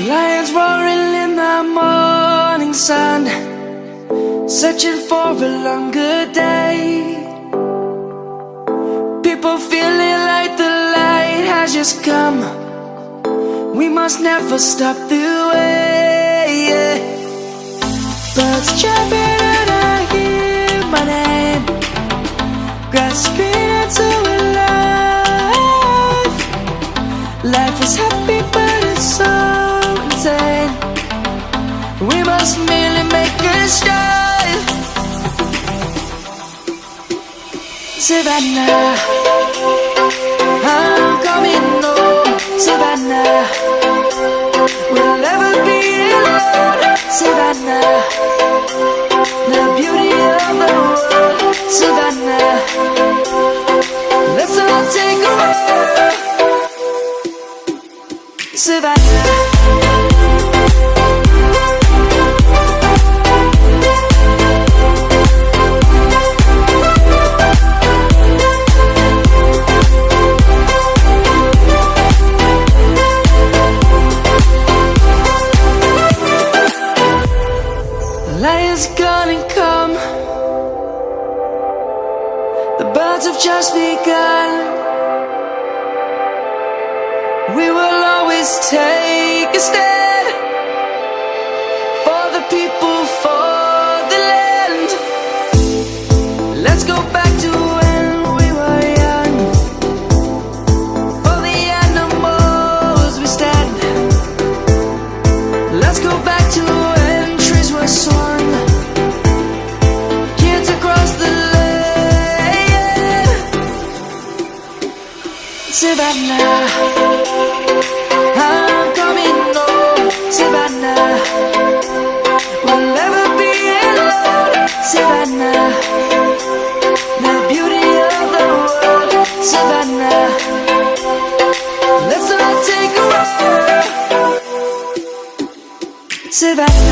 Lions roaring in the morning sun, searching for a longer day. People feeling like the light has just come. We must never stop the way. Birds chirping and I hear my name, grasping into a life. Life is happy but it's so insane. We must merely make a start. Savannah, I'm coming home. Savannah, we'll never be alone. Savannah, the beauty of the world. Savannah, let's all take a walk. Savannah. Lion's gonna come. The birds have just begun. We will always take a stand for the people, for the land. Let's go back to when we were young. For the animals we stand. Let's go back to when trees were swung. Savannah, I'm coming home. Savannah, we'll never be alone. Savannah, the beauty of the world. Savannah, let's all take a walk. Savannah.